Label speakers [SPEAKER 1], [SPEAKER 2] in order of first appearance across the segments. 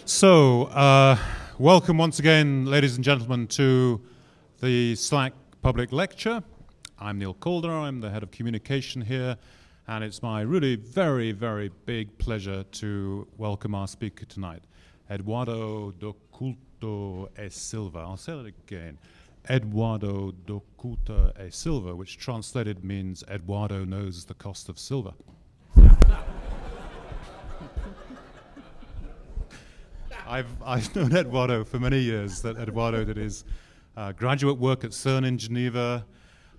[SPEAKER 1] So, welcome once again, ladies and gentlemen, to the SLAC public lecture. I'm Neil Calder, I'm the head of communication here, and it's my really very, very big pleasure to welcome our speaker tonight, Eduardo do Couto e Silva. I'll say that again. Eduardo do Couto e Silva, which translated means Eduardo knows the cost of silver. I've known Eduardo for many years. That Eduardo did his graduate work at CERN in Geneva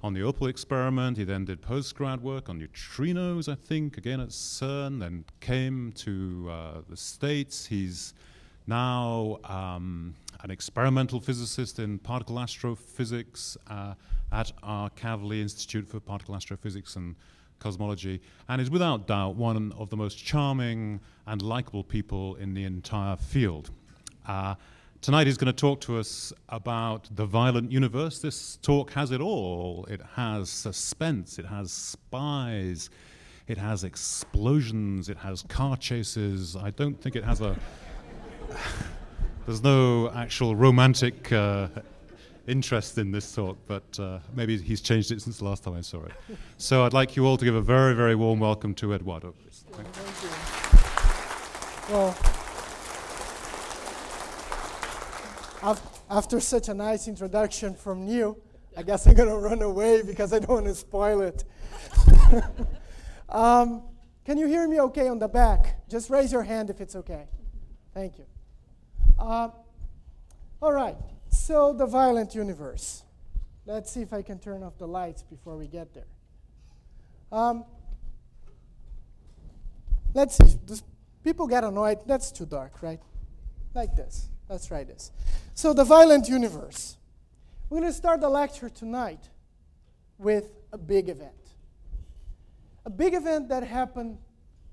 [SPEAKER 1] on the Opal experiment. He then did postgrad work on neutrinos, I think, again at CERN, then came to the States. He's now an experimental physicist in particle astrophysics at our Kavli Institute for Particle Astrophysics and Cosmology, and is without doubt one of the most charming and likable people in the entire field. Tonight he's going to talk to us about the violent universe. This talk has it all. It has suspense, it has spies, it has explosions, it has car chases. I don't think it has a... There's no actual romantic interest in this talk, but maybe he's changed it since the last time I saw it. So I'd like you all to give a very, very warm welcome to Eduardo, please.
[SPEAKER 2] Thank you. Well, after such a nice introduction from Neil, I guess I'm going to run away because I don't want to spoil it. Can you hear me okay on the back? Just raise your hand if it's okay. Thank you. All right. So the violent universe. Let's see if I can turn off the lights before we get there. Let's see. Does people get annoyed? That's too dark, right? Like this. Let's try this. So the violent universe. We're going to start the lecture tonight with a big event. A big event that happened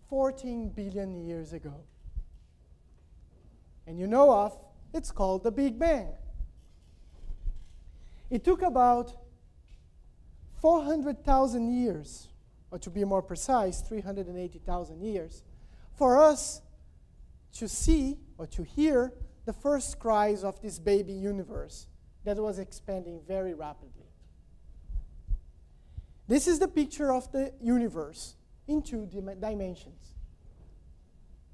[SPEAKER 2] 14 billion years ago. And you know of, it's called the Big Bang. It took about 400,000 years, or to be more precise, 380,000 years, for us to see or to hear the first cries of this baby universe that was expanding very rapidly. This is the picture of the universe in two dimensions.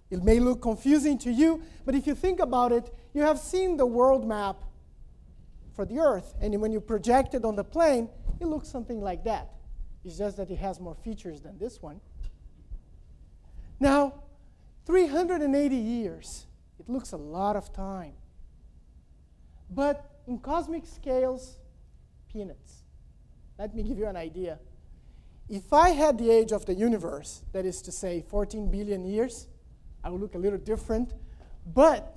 [SPEAKER 2] It may look confusing to you, but if you think about it, you have seen the world map for the Earth, and when you project it on the plane, it looks something like that. It's just that it has more features than this one. Now, 380 years, it looks a lot of time. But in cosmic scales, peanuts. Let me give you an idea. If I had the age of the universe, that is to say 14 billion years, I would look a little different, but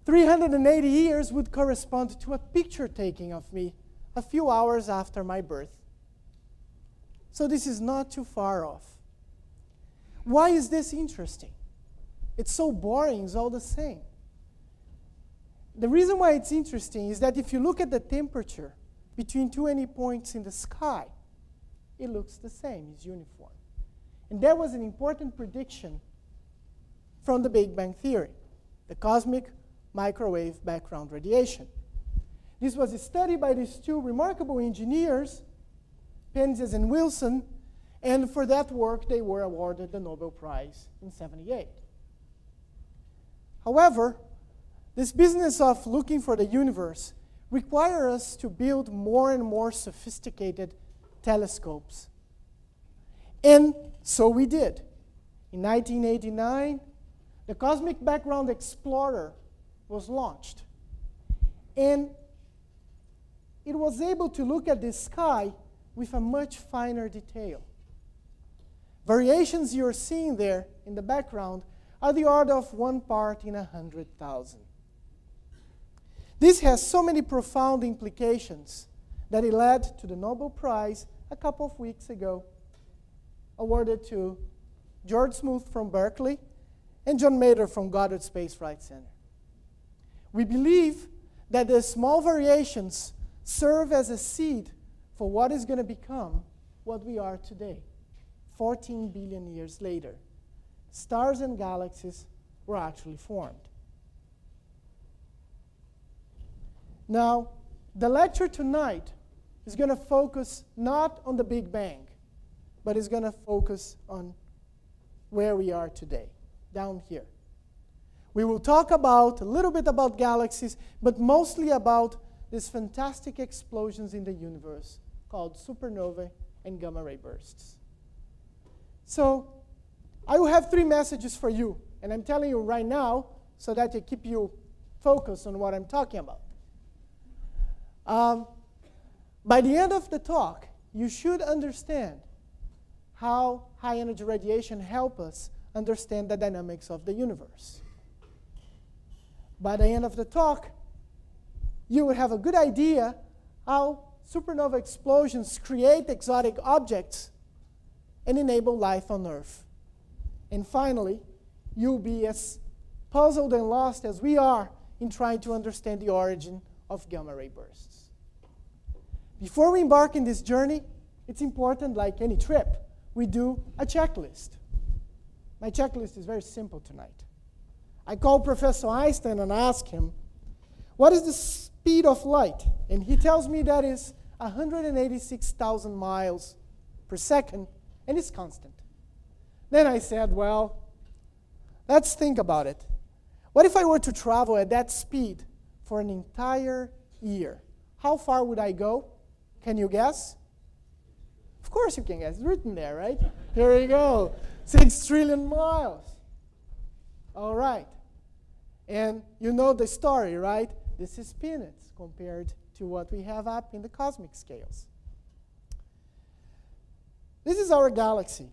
[SPEAKER 2] 380 years would correspond to a picture taking of me a few hours after my birth. So this is not too far off. Why is this interesting? It's so boring, it's all the same. The reason why it's interesting is that if you look at the temperature between two any points in the sky, it looks the same, it's uniform. And that was an important prediction from the Big Bang Theory, the cosmic microwave background radiation. This was studied by these two remarkable engineers, Penzias and Wilson, and for that work they were awarded the Nobel Prize in '78. However, this business of looking for the universe requires us to build more and more sophisticated telescopes. And so we did. In 1989, the Cosmic Background Explorer was launched. And it was able to look at the sky with a much finer detail. Variations you're seeing there in the background are the order of 1 part in 100,000. This has so many profound implications that it led to the Nobel Prize a couple of weeks ago, awarded to George Smoot from Berkeley and John Mater from Goddard Space Flight Center. We believe that the small variations serve as a seed for what is going to become what we are today, 14 billion years later. Stars and galaxies were actually formed. Now, the lecture tonight is going to focus not on the Big Bang, but it's going to focus on where we are today, down here. We will talk about a little bit about galaxies, but mostly about these fantastic explosions in the universe called supernovae and gamma ray bursts. So I will have 3 messages for you, and I'm telling you right now so that I keep you focused on what I'm talking about. By the end of the talk, you should understand how high-energy radiation helps us understand the dynamics of the universe. By the end of the talk, you will have a good idea how supernova explosions create exotic objects and enable life on Earth. And finally, you'll be as puzzled and lost as we are in trying to understand the origin of gamma ray bursts. Before we embark in this journey, it's important, like any trip, we do a checklist. My checklist is very simple tonight. I call Professor Einstein and ask him, what is the speed of light? And he tells me that is 186,000 miles per second, and it's constant. Then I said, well, let's think about it. What if I were to travel at that speed for an entire year? How far would I go? Can you guess? Of course you can guess. It's written there, right? Here we go. 6 trillion miles. All right. And you know the story, right? This is peanuts compared to what we have up in the cosmic scales. This is our galaxy.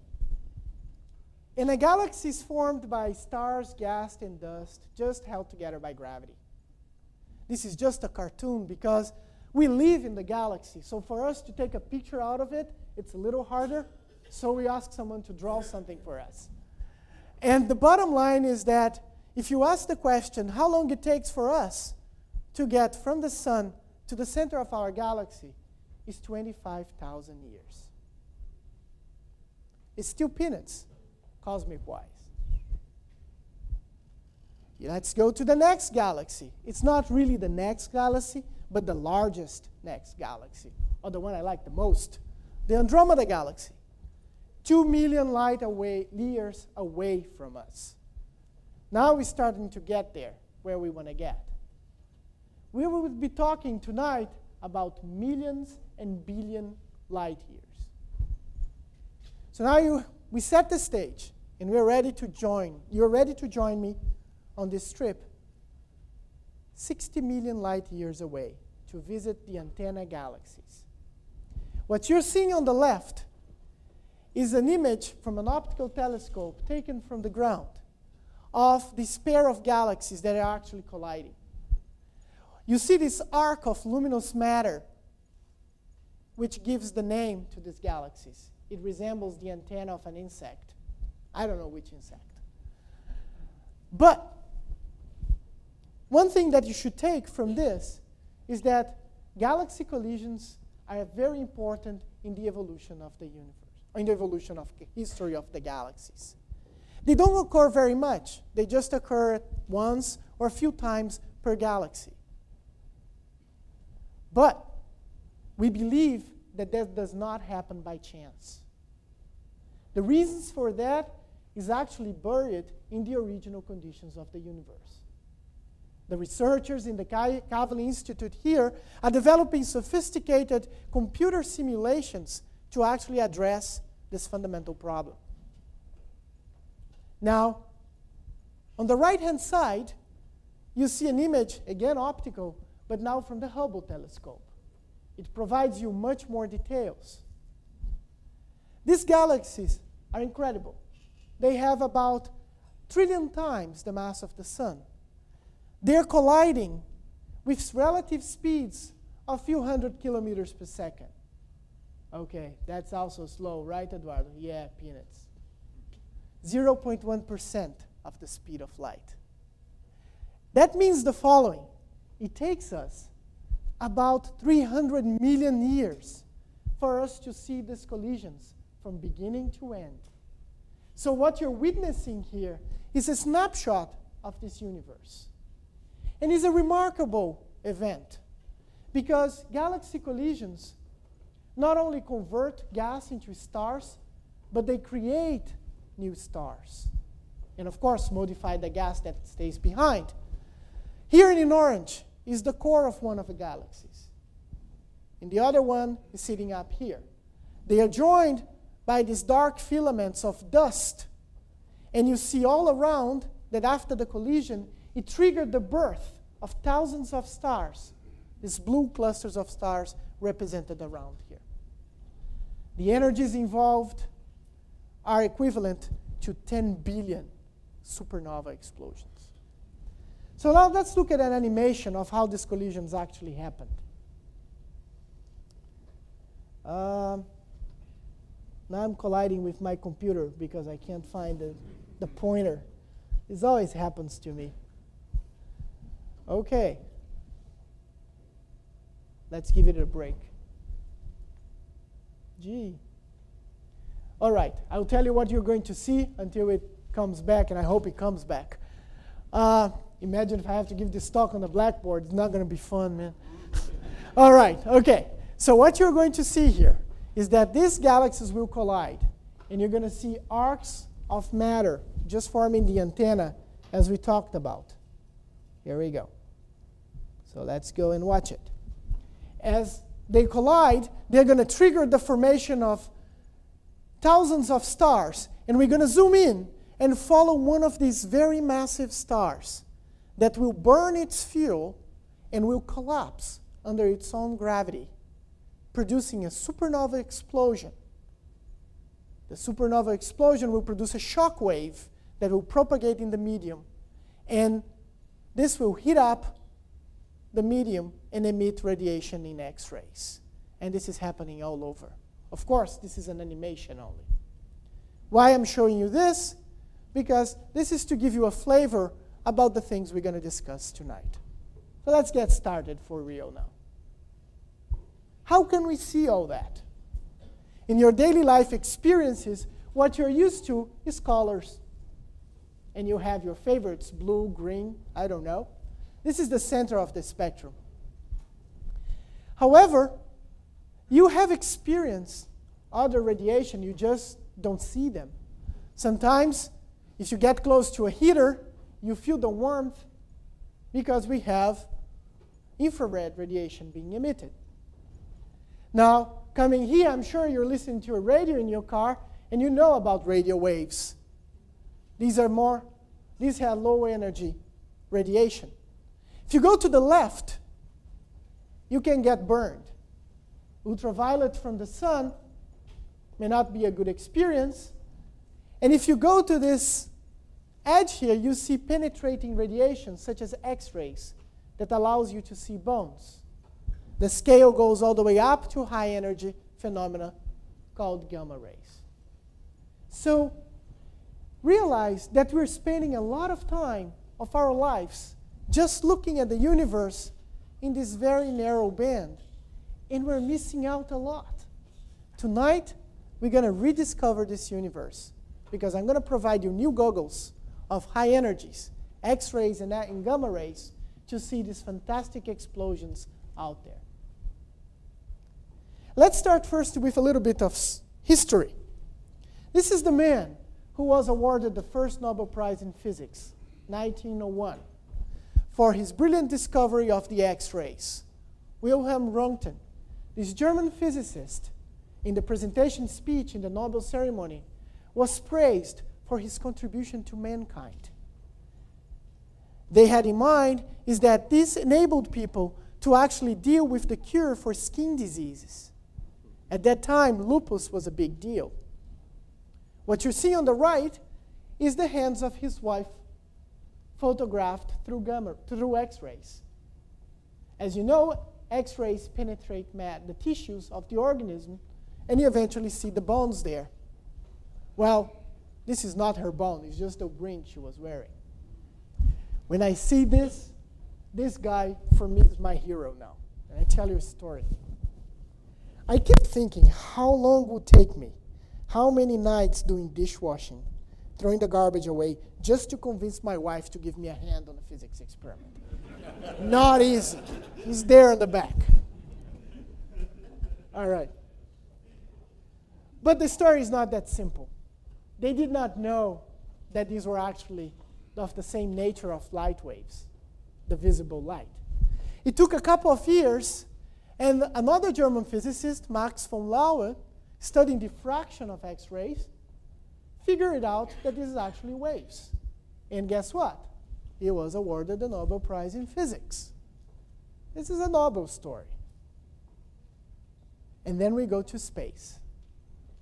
[SPEAKER 2] And a galaxy is formed by stars, gas, and dust, just held together by gravity. This is just a cartoon because we live in the galaxy. So for us to take a picture out of it, it's a little harder. So we ask someone to draw something for us. And the bottom line is that if you ask the question, how long it takes for us to get from the sun to the center of our galaxy, is 25,000 years. It's still peanuts, cosmic-wise. Let's go to the next galaxy. It's not really the next galaxy, but the largest next galaxy, or the one I like the most, the Andromeda galaxy. 2 million light years away from us. Now we're starting to get there, where we want to get. We will be talking tonight about millions and billion light years. So now we set the stage, and we're ready to join. You're ready to join me on this trip 60 million light years away to visit the antenna galaxies. What you're seeing on the left is an image from an optical telescope taken from the ground of this pair of galaxies that are actually colliding. You see this arc of luminous matter, which gives the name to these galaxies. It resembles the antenna of an insect. I don't know which insect. But one thing that you should take from this is that galaxy collisions are very important in the evolution of the universe, in the evolution of the history of the galaxies. They don't occur very much. They just occur once or a few times per galaxy. But we believe that that does not happen by chance. The reasons for that is actually buried in the original conditions of the universe. The researchers in the Kavli Institute here are developing sophisticated computer simulations to actually address this fundamental problem. Now, on the right-hand side, you see an image, again optical, but now from the Hubble telescope. It provides you much more details. These galaxies are incredible. They have about 1 trillion times the mass of the sun. They're colliding with relative speeds of a few hundred kilometers per second. Okay, that's also slow, right, Eduardo? Yeah, peanuts. 0.1% of the speed of light. That means the following. It takes us about 300 million years for us to see these collisions from beginning to end. So what you're witnessing here is a snapshot of this universe. And it's a remarkable event Because galaxy collisions not only convert gas into stars, but they create new stars. And of course, modify the gas that stays behind. Here in orange is the core of one of the galaxies. And the other one is sitting up here. They are joined by these dark filaments of dust. And you see all around that after the collision, it triggered the birth of thousands of stars. These blue clusters of stars represented around here. The energies involved are equivalent to 10 billion supernova explosions. So now let's look at an animation of how these collisions actually happened. Now I'm colliding with my computer because I can't find the pointer. This always happens to me. Okay. Let's give it a break. Gee. All right. I'll tell you what you're going to see until it comes back, and I hope it comes back. Imagine if I have to give this talk on the blackboard. It's not going to be fun, man. All right. Okay. So what you're going to see here is that these galaxies will collide, and you're going to see arcs of matter just forming the antenna as we talked about. Here we go. So let's go and watch it. As they collide, they're going to trigger the formation of thousands of stars. And we're going to zoom in and follow one of these very massive stars that will burn its fuel and will collapse under its own gravity, producing a supernova explosion. The supernova explosion will produce a shock wave that will propagate in the medium. And this will heat up the medium and emit radiation in X-rays. And this is happening all over. Of course, this is an animation only. Why I'm showing you this? Because this is to give you a flavor about the things we're going to discuss tonight. So let's get started for real now. How can we see all that? In your daily life experiences, what you're used to is colors. And you have your favorites, blue, green, I don't know. This is the center of the spectrum. However, you have experienced other radiation, you just don't see them. Sometimes, if you get close to a heater, you feel the warmth because we have infrared radiation being emitted. Now, coming here, I'm sure you're listening to a radio in your car, and you know about radio waves. These have low energy radiation. If you go to the left, you can get burned. Ultraviolet from the sun may not be a good experience. And if you go to this edge here, you see penetrating radiation, such as X-rays, that allows you to see bones. The scale goes all the way up to high energy phenomena called gamma rays. So realize that we're spending a lot of time of our lives just looking at the universe in this very narrow band, and we're missing out a lot. Tonight, we're going to rediscover this universe because I'm going to provide you new goggles of high energies, X-rays and gamma rays, to see these fantastic explosions out there. Let's start first with a little bit of history. This is the man who was awarded the first Nobel Prize in Physics, 1901, for his brilliant discovery of the X-rays. Wilhelm Röntgen, this German physicist, in the presentation speech in the Nobel ceremony, was praised for his contribution to mankind. They had in mind is that this enabled people to actually deal with the cure for skin diseases. At that time, lupus was a big deal. What you see on the right is the hands of his wife photographed through X-rays. As you know, X-rays penetrate the tissues of the organism, and you eventually see the bones there. Well, this is not her bone. It's just a ring she was wearing. When I see this guy, for me, is my hero now. And I tell you a story. I kept thinking, how long would it take me? How many nights doing dishwashing, throwing the garbage away, just to convince my wife to give me a hand on a physics experiment? Not easy. He's there in the back. All right. But the story is not that simple. They did not know that these were actually of the same nature of light waves, the visible light. It took a couple of years, and another German physicist, Max von Laue, studying diffraction of X-rays, figured out that this is actually waves. And guess what? He was awarded the Nobel Prize in Physics. This is a Nobel story. And then we go to space.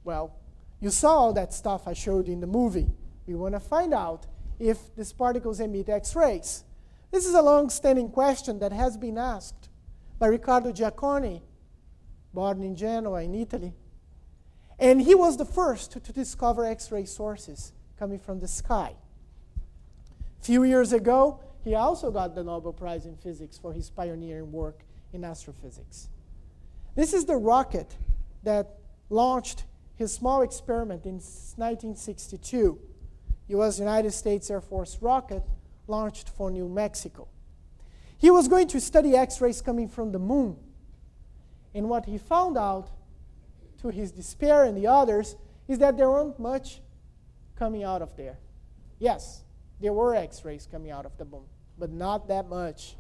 [SPEAKER 2] Well, you saw all that stuff I showed you in the movie. We want to find out if these particles emit X-rays. This is a long-standing question that has been asked by Riccardo Giacconi, born in Genoa in Italy. And he was the first to discover X-ray sources coming from the sky. A few years ago, he also got the Nobel Prize in Physics for his pioneering work in astrophysics. This is the rocket that launched his small experiment in 1962. It was United States Air Force rocket launched for New Mexico. He was going to study X-rays coming from the moon. And what he found out, to his despair and the others, is that there weren't much coming out of there. Yes, there were X-rays coming out of the moon, but not that much.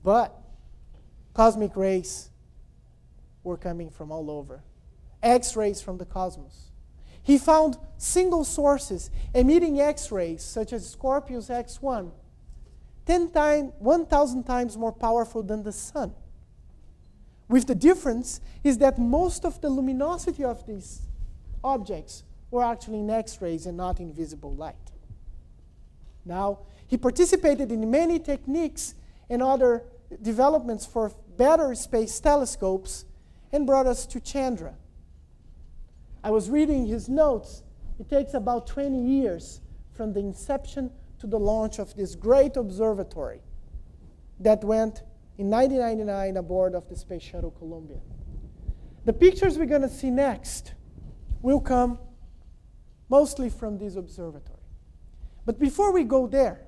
[SPEAKER 2] But cosmic rays were coming from all over. X-rays from the cosmos. He found single sources emitting X-rays, such as Scorpius X1, 1,000 times more powerful than the sun. With the difference is that most of the luminosity of these objects were actually in X-rays and not in visible light. Now, he participated in many techniques and other developments for better space telescopes and brought us to Chandra. I was reading his notes. It takes about 20 years from the inception to the launch of this great observatory that went in 1999 aboard of the Space Shuttle Columbia. The pictures we're going to see next will come mostly from this observatory. But before we go there,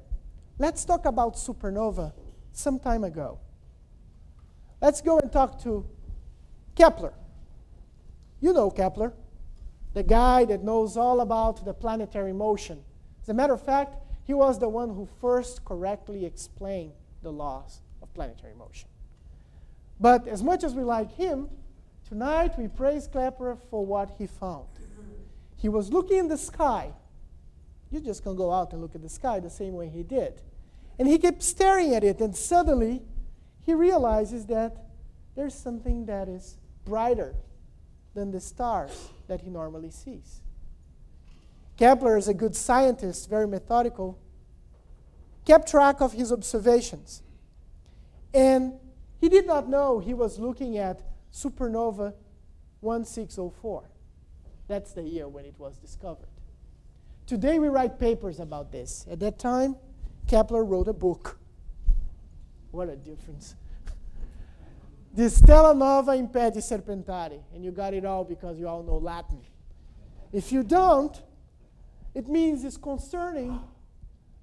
[SPEAKER 2] let's talk about supernova some time ago. Let's go and talk to Kepler. You know Kepler, the guy that knows all about the planetary motion. As a matter of fact, he was the one who first correctly explained the laws of planetary motion. But as much as we like him, tonight we praise Kepler for what he found. He was looking in the sky. You just can go out and look at the sky the same way he did. And he kept staring at it, and suddenly he realizes that there's something that is brighter than the stars that he normally sees. Kepler is a good scientist, very methodical, kept track of his observations. And he did not know he was looking at supernova 1604. That's the year when it was discovered. Today we write papers about this. At that time, Kepler wrote a book. What a difference. De Stella Nova Impedi Serpentari. And you got it all because you all know Latin. If you don't, it means it's concerning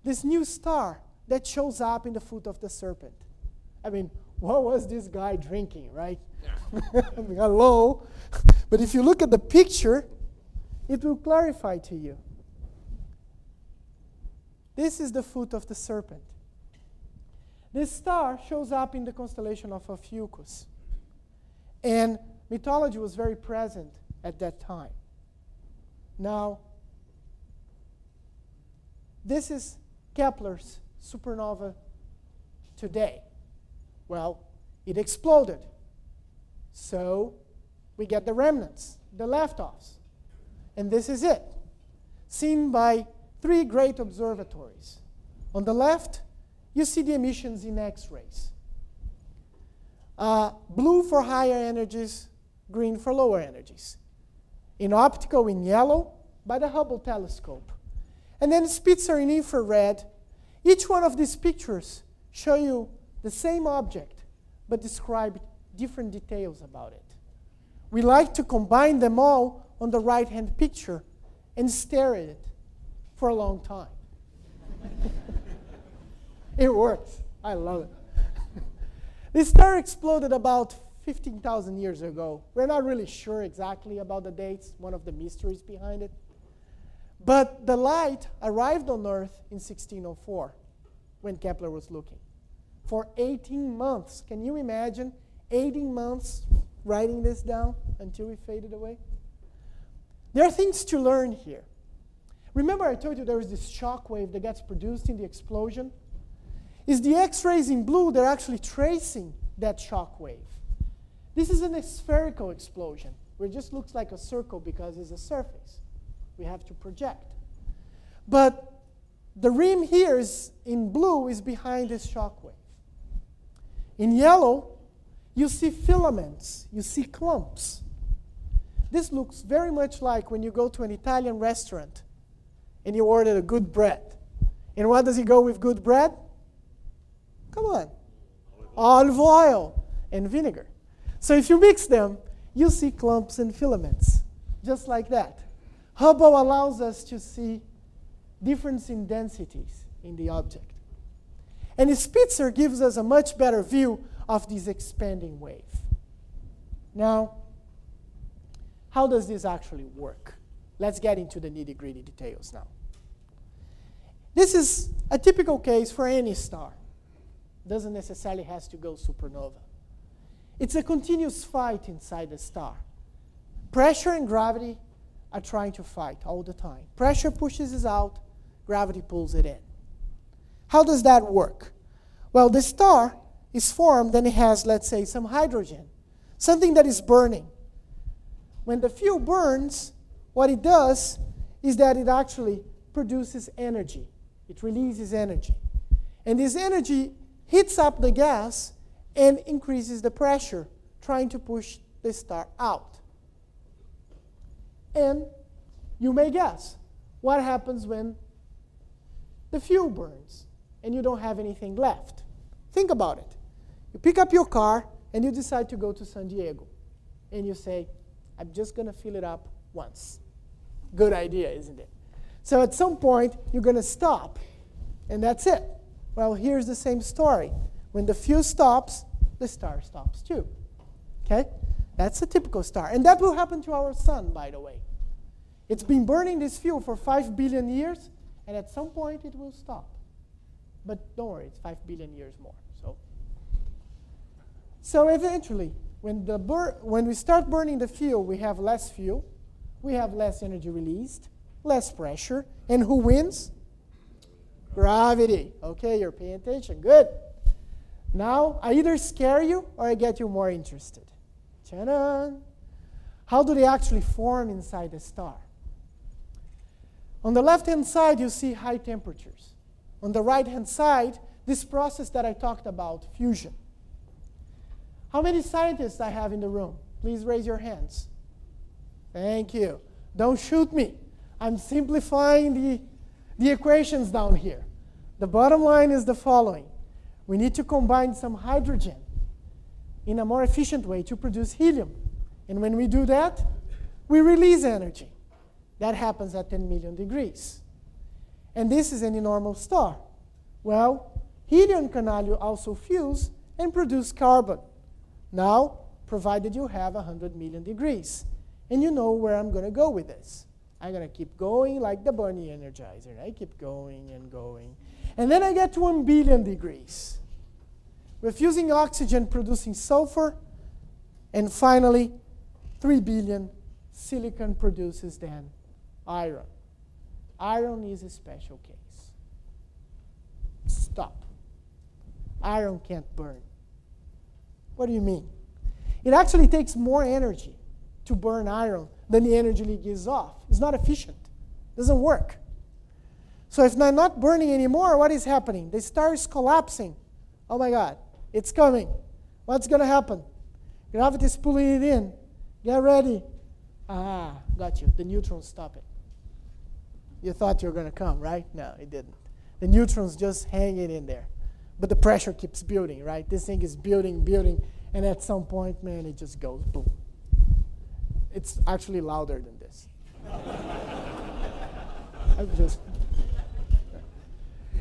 [SPEAKER 2] this new star that shows up in the foot of the serpent. I mean, what was this guy drinking, right? I mean, hello. But if you look at the picture, it will clarify to you. This is the foot of the serpent. This star shows up in the constellation of Ophiuchus. And mythology was very present at that time. Now, this is Kepler's supernova today. Well, it exploded. So we get the remnants, the left-offs. And this is it, seen by 3 great observatories. On the left, you see the emissions in X-rays. Blue for higher energies, green for lower energies. In optical, in yellow, by the Hubble telescope. And then Spitzer in infrared. Each one of these pictures show you the same object, but describe different details about it. We like to combine them all on the right-hand picture and stare at it for a long time. It works. I love it. This star exploded about 15,000 years ago. We're not really sure exactly about the dates, one of the mysteries behind it. But the light arrived on Earth in 1604 when Kepler was looking. For 18 months, can you imagine 18 months writing this down until it faded away? There are things to learn here. Remember I told you there is this shock wave that gets produced in the explosion? Is the X-rays in blue, they're actually tracing that shock wave. This is a spherical explosion, where it just looks like a circle because it's a surface. We have to project. But the rim here is in blue is behind this shock wave. In yellow, you see filaments, you see clumps. This looks very much like when you go to an Italian restaurant and you order a good bread. And what does it go with good bread? Come on. Olive oil and vinegar. So if you mix them, you see clumps and filaments, just like that. Hubble allows us to see difference in densities in the object. And Spitzer gives us a much better view of this expanding wave. Now, how does this actually work? Let's get into the nitty-gritty details now. This is a typical case for any star. Doesn't necessarily have to go supernova. It's a continuous fight inside the star. Pressure and gravity are trying to fight all the time. Pressure pushes it out, gravity pulls it in. How does that work? Well, the star is formed and it has, let's say, some hydrogen, something that is burning. When the fuel burns, what it does is that it actually produces energy. It releases energy. And this energy heats up the gas and increases the pressure, trying to push the star out. And you may guess, what happens when the fuel burns and you don't have anything left? Think about it. You pick up your car and you decide to go to San Diego. And you say, I'm just going to fill it up once. Good idea, isn't it? So at some point, you're going to stop. And that's it. Well, here's the same story. When the fuel stops, the star stops too. Okay? That's a typical star. And that will happen to our sun, by the way. It's been burning this fuel for 5 billion years, and at some point it will stop. But don't worry, it's 5 billion years more. So eventually, when we start burning the fuel, we have less fuel, we have less energy released, less pressure, and who wins? Gravity. Okay, you're paying attention. Good. Now, I either scare you or I get you more interested. Ta-da! How do they actually form inside the star? On the left-hand side, you see high temperatures. On the right-hand side, this process that I talked about, fusion. How many scientists I have in the room? Please raise your hands. Thank you. Don't shoot me. I'm simplifying the equations down here. The bottom line is the following. We need to combine some hydrogen in a more efficient way to produce helium. And when we do that, we release energy. That happens at 10 million degrees. And this is any normal star. Well, helium can also fuse and produce carbon. Now, provided you have 100 million degrees. And you know where I'm going to go with this. I'm going to keep going like the bunny energizer. I keep going and going. And then I get to 1 billion degrees. We're fusing oxygen, producing sulfur. And finally, 3 billion, silicon produces then iron. Iron is a special case. Stop. Iron can't burn. What do you mean? It actually takes more energy to burn iron than the energy it gives off. It's not efficient. It doesn't work. So if I'm not burning anymore, what is happening? The star is collapsing. Oh my God, it's coming. What's going to happen? Gravity is pulling it in. Get ready. Ah, got you. The neutrons stop it. You thought you were going to come, right? No, it didn't. The neutrons just hang it in there. But the pressure keeps building, right? This thing is building, building, and at some point, man, it just goes boom. It's actually louder than this.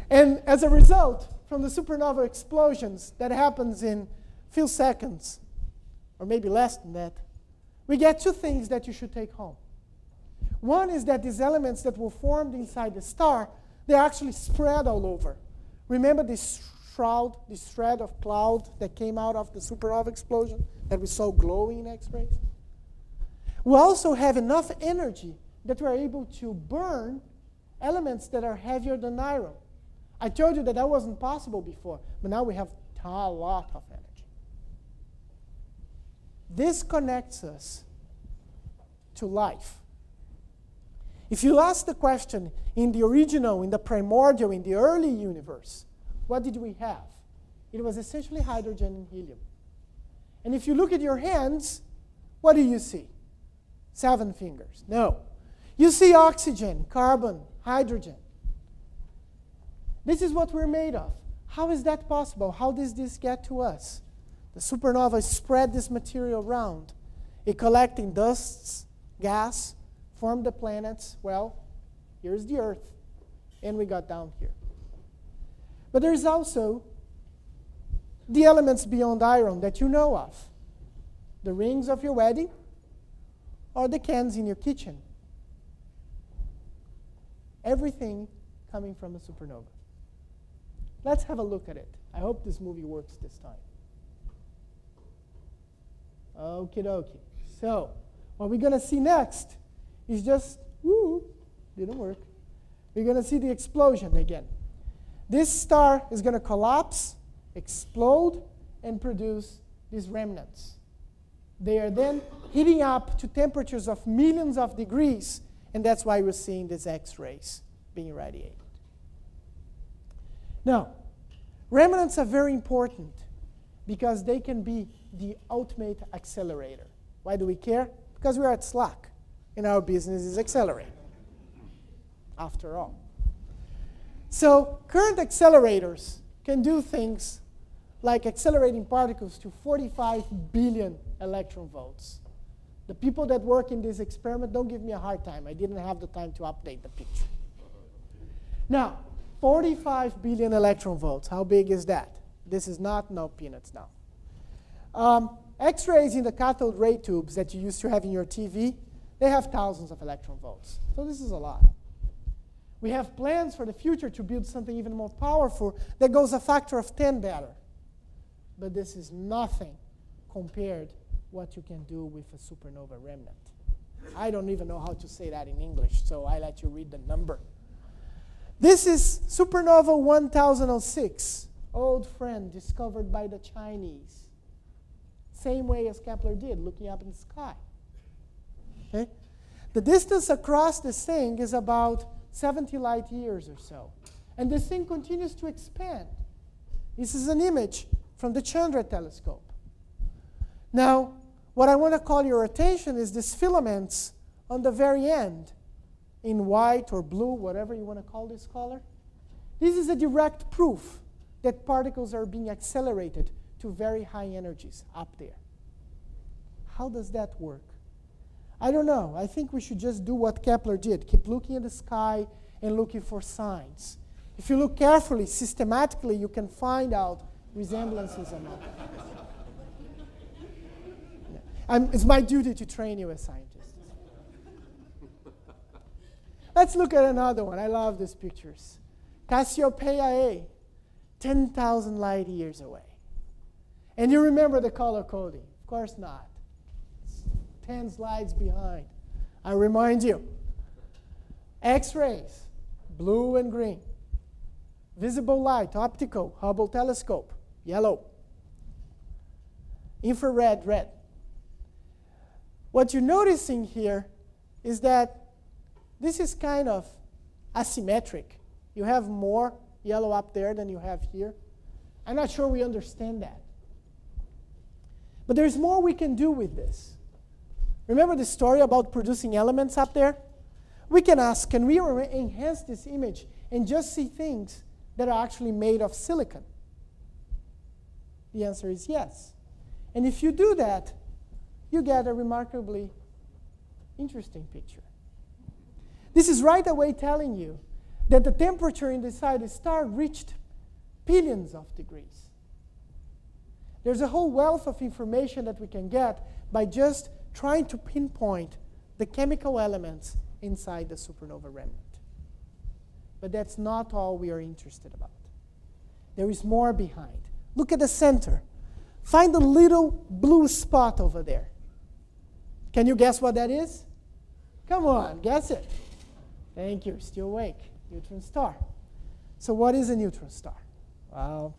[SPEAKER 2] And as a result, from the supernova explosions that happens in few seconds or maybe less than that, we get two things that you should take home. One is that these elements that were formed inside the star, they actually spread all over. Remember this shroud, this thread of cloud that came out of the supernova explosion that we saw glowing in X-rays? We also have enough energy that we're able to burn elements that are heavier than iron. I told you that that wasn't possible before, but now we have a lot of energy. This connects us to life. If you ask the question, in the original, in the primordial, in the early universe, what did we have? It was essentially hydrogen and helium. And if you look at your hands, what do you see? 7 fingers. No. You see oxygen, carbon, hydrogen. This is what we're made of. How is that possible? How does this get to us? The supernova spread this material around. It collected dusts, gas, formed the planets. Well, here's the Earth, and we got down here. But there's also the elements beyond iron that you know of. The rings of your wedding, or the cans in your kitchen. Everything coming from a supernova. Let's have a look at it. I hope this movie works this time. Okie dokie. So, what we're going to see next is just, didn't work. We're going to see the explosion again. This star is going to collapse, explode, and produce these remnants. They are then heating up to temperatures of millions of degrees, and that's why we're seeing these X-rays being irradiated. Now, remnants are very important because they can be the ultimate accelerator. Why do we care? Because we're at SLAC, and our business is accelerating, after all. So current accelerators can do things like accelerating particles to 45 billion electron volts. The people that work in this experiment, don't give me a hard time. I didn't have the time to update the picture. Now, 45 billion electron volts, how big is that? This is no peanuts now. X-rays in the cathode ray tubes that you used to have in your TV, they have thousands of electron volts. So this is a lot. We have plans for the future to build something even more powerful that goes a factor of 10 better. But this is nothing compared to what you can do with a supernova remnant. I don't even know how to say that in English, so I let you read the number. This is supernova 1006, old friend discovered by the Chinese. Same way as Kepler did, looking up in the sky. Okay? The distance across this thing is about 70 light years or so. And this thing continues to expand. This is an image from the Chandra telescope. Now, what I want to call your attention is these filaments on the very end, in white or blue, whatever you want to call this color. This is a direct proof that particles are being accelerated to very high energies up there. How does that work? I don't know. I think we should just do what Kepler did. Keep looking at the sky and looking for signs. If you look carefully, systematically, you can find out resemblances among them. It's my duty to train you as scientists. Let's look at another one. I love these pictures. Cassiopeia A, 10,000 light years away. And you remember the color coding? Of course not. It's 10 slides behind. I remind you. X-rays, blue and green. Visible light, optical, Hubble telescope, yellow. Infrared, red. What you're noticing here is that this is kind of asymmetric. You have more yellow up there than you have here. I'm not sure we understand that. But there's more we can do with this. Remember the story about producing elements up there? We can ask, can we enhance this image and just see things that are actually made of silicon? The answer is yes. And if you do that, you get a remarkably interesting picture. This is right away telling you that the temperature inside the star reached billions of degrees. There's a whole wealth of information that we can get by just trying to pinpoint the chemical elements inside the supernova remnant. But that's not all we are interested about. There is more behind. Look at the center. Find the little blue spot over there. Can you guess what that is? Come on, guess it. Thank you, still awake. Neutron star. So what is a neutron star? Well,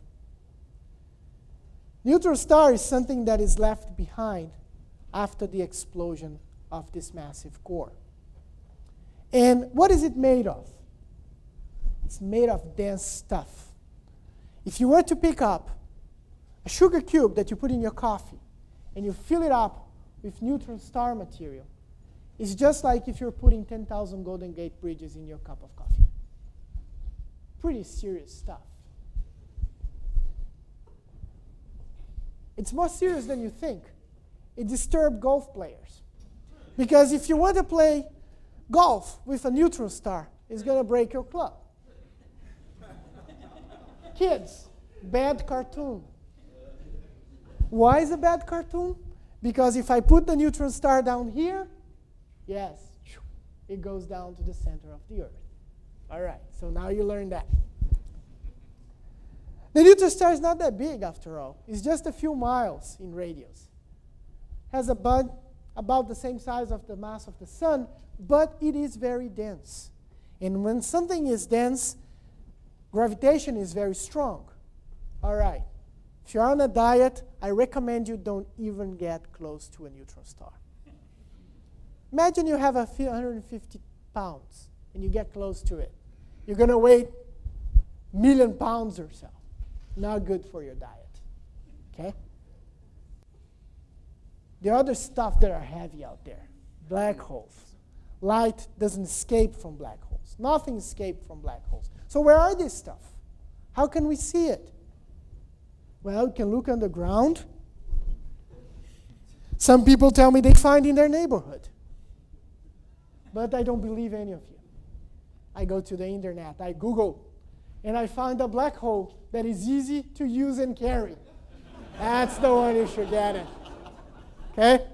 [SPEAKER 2] neutron star is something that is left behind after the explosion of this massive core. And what is it made of? It's made of dense stuff. If you were to pick up a sugar cube that you put in your coffee and you fill it up with neutron star material, it's just like if you're putting 10,000 Golden Gate Bridges in your cup of coffee. Pretty serious stuff. It's more serious than you think. It disturbs golf players. Because if you want to play golf with a neutron star, it's going to break your club. Kids, bad cartoon. Why is a bad cartoon? Because if I put the neutron star down here, yes, it goes down to the center of the Earth. All right, so now you learned that. The neutron star is not that big after all. It's just a few miles in radius. Has about the same size of the mass of the sun, but it is very dense. And when something is dense, gravitation is very strong. All right, if you're on a diet, I recommend you don't even get close to a neutron star. Imagine you have 150 pounds and you get close to it. You're going to weigh 1 million pounds or so. Not good for your diet. Okay? The other stuff that are heavy out there, black holes. Light doesn't escape from black holes. Nothing escapes from black holes. So where are this stuff? How can we see it? Well, you can look underground. Some people tell me they find in their neighborhood. But I don't believe any of you. I go to the internet, I Google, and I find a black hole that is easy to use and carry. That's the one you should get it. Okay?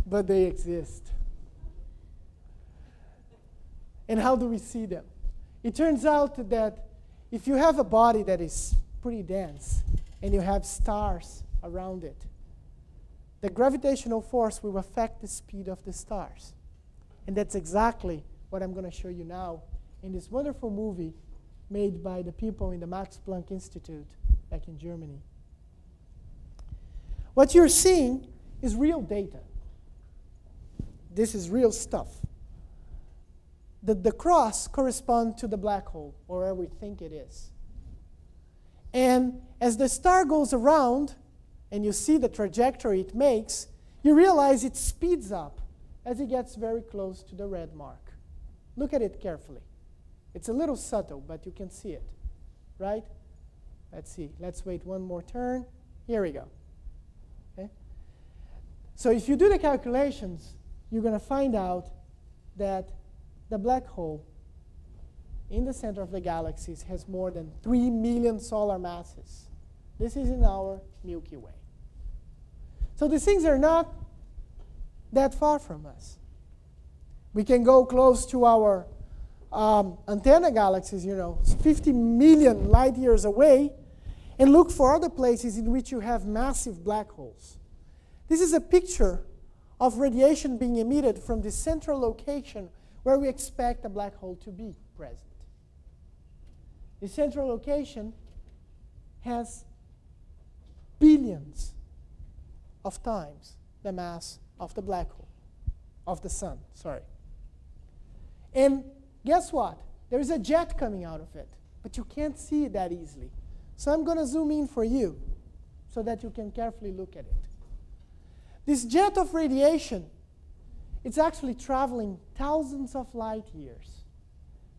[SPEAKER 2] But they exist. And how do we see them? It turns out that if you have a body that is pretty dense and you have stars around it, the gravitational force will affect the speed of the stars. And that's exactly what I'm going to show you now in this wonderful movie made by the people in the Max Planck Institute back in Germany. What you're seeing is real data. This is real stuff. The cross corresponds to the black hole, or where we think it is. And as the star goes around, and you see the trajectory it makes, you realize it speeds up as it gets very close to the red mark. Look at it carefully. It's a little subtle, but you can see it, right? Let's see. Let's wait one more turn. Here we go. Okay? So if you do the calculations, you're going to find out that the black hole in the center of the galaxies has more than 3 million solar masses. This is in our Milky Way. So these things are not that far from us. We can go close to our antenna galaxies, 50 million light years away, and look for other places in which you have massive black holes. This is a picture of radiation being emitted from the central location where we expect a black hole to be present. The central location has billions of times the mass of the black hole, of the sun, sorry. And guess what? There is a jet coming out of it, but you can't see it that easily. So I'm going to zoom in for you so that you can carefully look at it. This jet of radiation, it's actually traveling thousands of light years.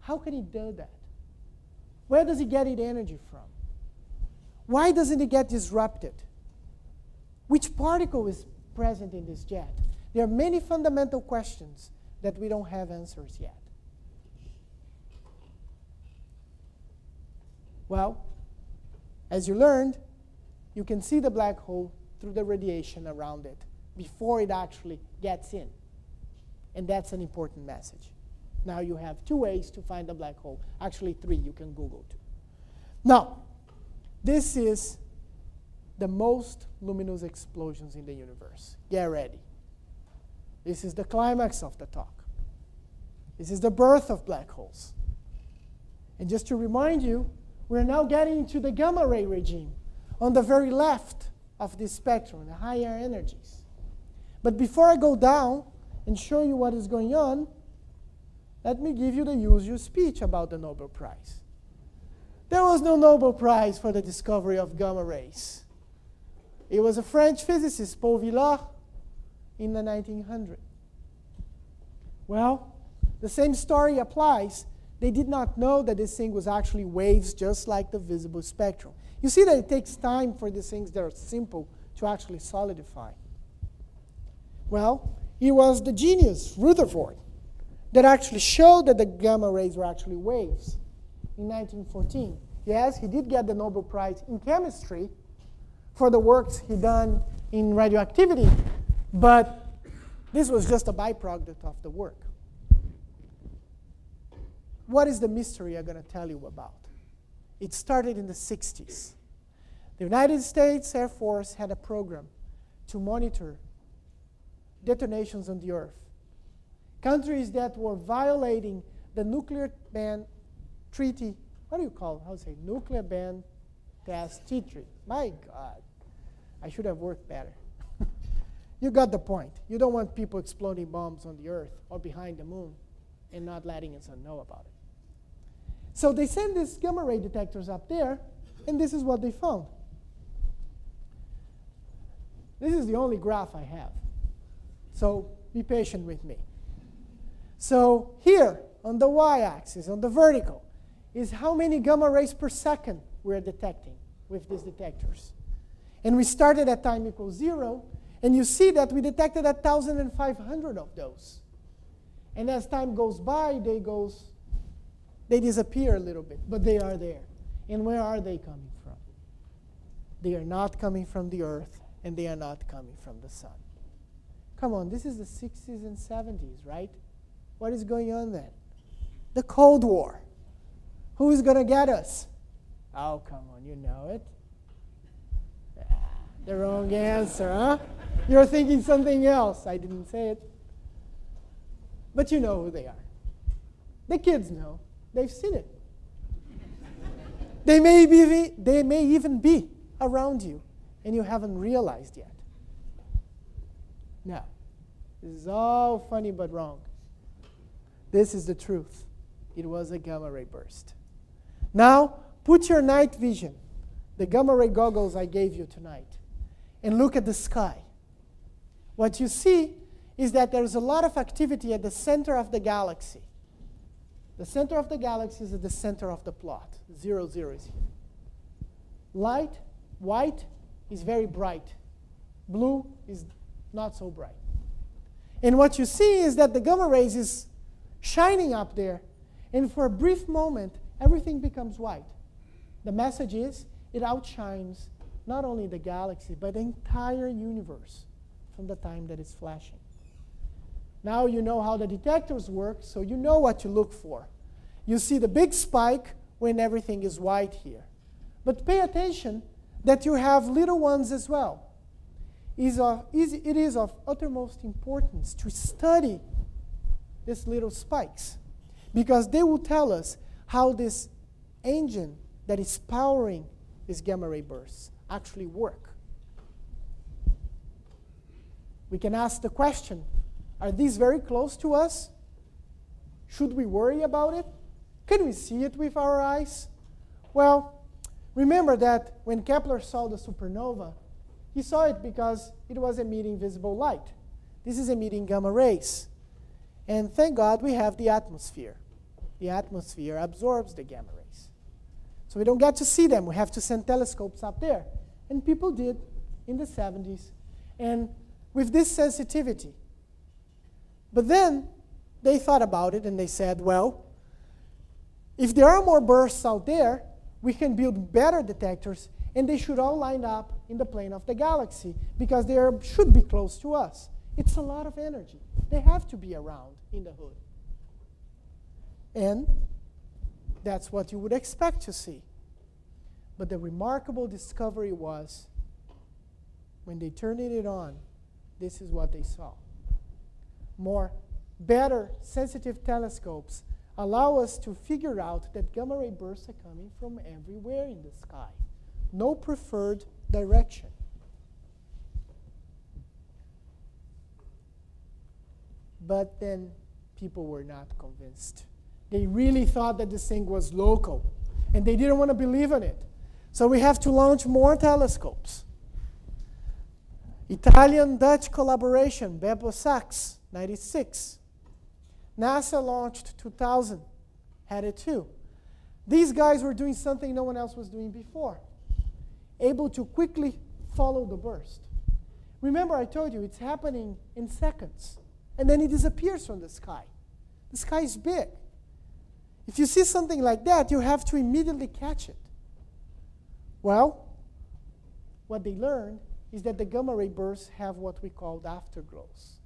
[SPEAKER 2] How can it do that? Where does it get its energy from? Why doesn't it get disrupted? Which particle is present in this jet? There are many fundamental questions that we don't have answers yet. Well, As you learned, you can see the black hole through the radiation around it before it actually gets in. And that's an important message. Now you have 2 ways to find a black hole. Actually 3, you can Google too. Now, this is the most luminous explosions in the universe. Get ready. This is the climax of the talk. This is the birth of black holes. And just to remind you, we're now getting into the gamma ray regime on the very left of this spectrum, the higher energies. But before I go down and show you what is going on, let me give you the usual speech about the Nobel Prize. There was no Nobel Prize for the discovery of gamma rays. It was a French physicist, Paul Villard, in the 1900s. Well, the same story applies. They did not know that this thing was actually waves just like the visible spectrum. You see that it takes time for these things that are simple to actually solidify. Well, it was the genius, Rutherford, that actually showed that the gamma rays were actually waves in 1914. Yes, he did get the Nobel Prize in chemistry for the works he done in radioactivity, but this was just a byproduct of the work. What is the mystery I'm going to tell you about? It started in the 60s. The United States Air Force had a program to monitor detonations on the Earth. Countries that were violating the nuclear ban treaty, what do you call it? How to say? Nuclear ban test treaty. My God, I should have worked better. You got the point. You don't want people exploding bombs on the Earth or behind the moon and not letting us know about it. So they sent these gamma ray detectors up there, and this is what they found. This is the only graph I have. So be patient with me. So here, on the y-axis, on the vertical, is how many gamma rays per second we're detecting with these detectors. And we started at time equals 0, and you see that we detected 1,500 of those. And as time goes by, they disappear a little bit, but they are there. And where are they coming from? They are not coming from the Earth, and they are not coming from the sun. Come on, this is the 60s and 70s, right? What is going on then? The Cold War. Who is going to get us? Oh, come on, you know it. The wrong answer, huh? You're thinking something else. I didn't say it. But you know who they are. The kids know. They've seen it. They may even be around you, and you haven't realized yet. No. This is all funny but wrong. This is the truth. It was a gamma ray burst. Now, put your night vision, the gamma ray goggles I gave you tonight, and look at the sky. What you see is that there's a lot of activity at the center of the galaxy. The center of the galaxy is at the center of the plot. 0, 0 is here. White is very bright. Blue is not so bright. And what you see is that the gamma rays is shining up there, and for a brief moment, everything becomes white. The message is it outshines not only the galaxy, but the entire universe from the time that it's flashing. Now you know how the detectors work, so you know what to look for. You see the big spike when everything is white here. But pay attention that you have little ones as well. It is of uttermost importance to study these little spikes, because they will tell us how this engine that is powering these gamma ray bursts actually work. We can ask the question, are these very close to us? Should we worry about it? Can we see it with our eyes? Well, remember that when Kepler saw the supernova, he saw it because it was emitting visible light. This is emitting gamma rays. And thank God we have the atmosphere. The atmosphere absorbs the gamma rays. So we don't get to see them. We have to send telescopes up there. And people did in the 70s. And with this sensitivity. But then they thought about it and they said, well, if there are more bursts out there, we can build better detectors and they should all line up in the plane of the galaxy because they should be close to us. It's a lot of energy. They have to be around in the hood. And that's what you would expect to see. But the remarkable discovery was, when they turned it on, this is what they saw. Better sensitive telescopes allow us to figure out that gamma ray bursts are coming from everywhere in the sky. No preferred direction. But then people were not convinced. They really thought that this thing was local, and they didn't want to believe in it. So we have to launch more telescopes. Italian-Dutch collaboration, Bebo-Sachs, 96. NASA launched 2000, had it too. These guys were doing something no one else was doing before, able to quickly follow the burst. Remember, I told you, it's happening in seconds, and then it disappears from the sky. The sky is big. If you see something like that, you have to immediately catch it. Well, what they learned is that the gamma ray bursts have what we call afterglows.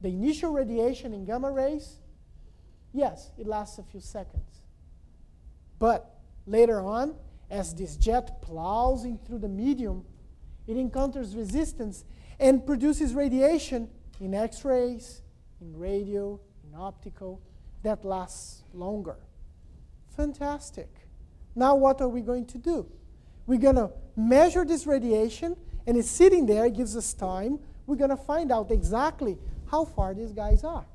[SPEAKER 2] The initial radiation in gamma rays, yes, it lasts a few seconds. But later on, as this jet plows in through the medium, it encounters resistance and produces radiation in X-rays, in radio, in optical, that lasts longer. Fantastic. Now what are we going to do? We're going to measure this radiation, and it's sitting there, it gives us time. We're going to find out exactly how far these guys are.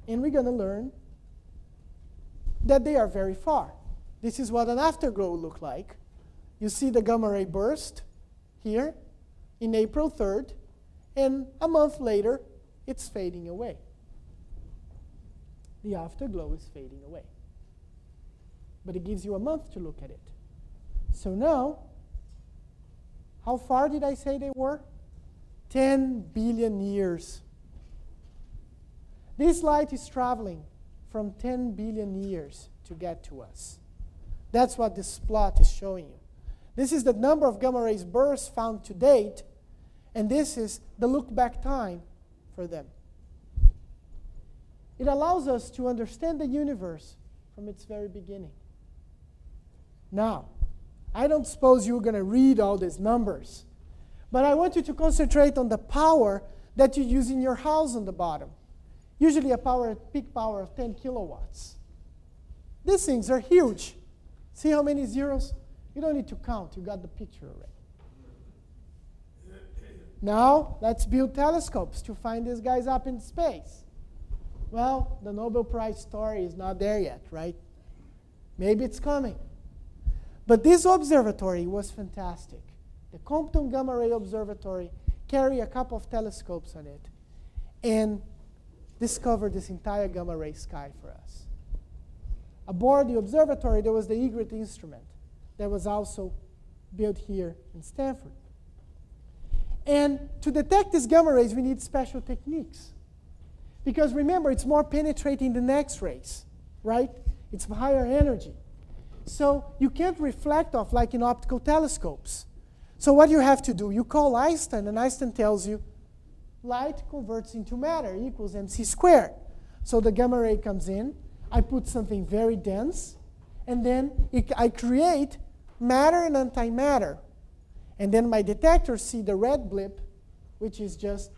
[SPEAKER 2] And we're going to learn that they are very far. This is what an afterglow looks like. You see the gamma ray burst here in April 3rd, and a month later, it's fading away. The afterglow is fading away. But it gives you a month to look at it. So now, how far did I say they were? 10 billion years. This light is traveling from 10 billion years to get to us. That's what this plot is showing you. This is the number of gamma rays bursts found to date, and this is the look-back time for them. It allows us to understand the universe from its very beginning. Now, I don't suppose you're going to read all these numbers, but I want you to concentrate on the power that you use in your house on the bottom. Usually a peak power of 10 kilowatts. These things are huge. See how many zeros? You don't need to count. You got the picture already. Now, let's build telescopes to find these guys up in space. Well, the Nobel Prize story is not there yet, right? Maybe it's coming. But this observatory was fantastic. The Compton Gamma Ray Observatory carried a couple of telescopes on it and discovered this entire gamma ray sky for us. Aboard the observatory, there was the Egret instrument that was also built here in Stanford. And to detect these gamma rays, we need special techniques. Because remember, it's more penetrating than X-rays, right? It's higher energy. So you can't reflect off like in optical telescopes. So what you have to do, you call Einstein, and Einstein tells you, light converts into matter equals mc squared. So the gamma ray comes in, I put something very dense, and then I create matter and antimatter. And then my detectors see the red blip, which is just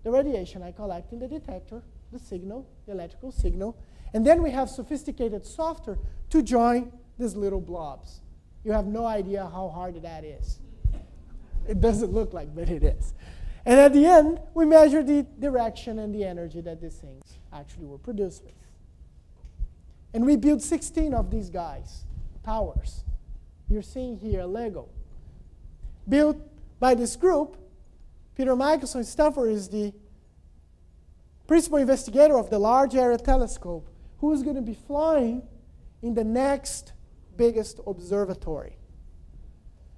[SPEAKER 2] the radiation I collect in the detector, the signal, the electrical signal. And then we have sophisticated software to join these little blobs. You have no idea how hard that is. It doesn't look like, but it is. And at the end, we measure the direction and the energy that these things actually were produced with. And we built 16 of these guys, towers. You're seeing here a Lego. Built by this group. Peter Michelson in Stanford is the principal investigator of the Large Area Telescope, who is going to be flying in the next biggest observatory,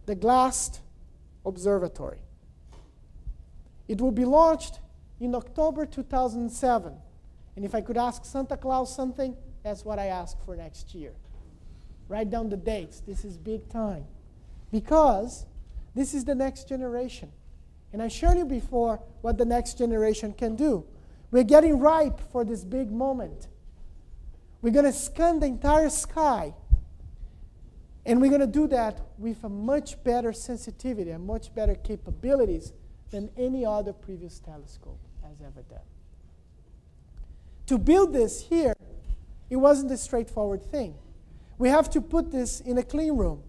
[SPEAKER 2] the GLAST Observatory. It will be launched in October 2007. And if I could ask Santa Claus something, that's what I ask for next year. Write down the dates. This is big time. Because this is the next generation. And I showed you before what the next generation can do. We're getting ripe for this big moment. We're going to scan the entire sky. And we're going to do that with a much better sensitivity and much better capabilities than any other previous telescope has ever done. To build this here, it wasn't a straightforward thing. We have to put this in a clean room.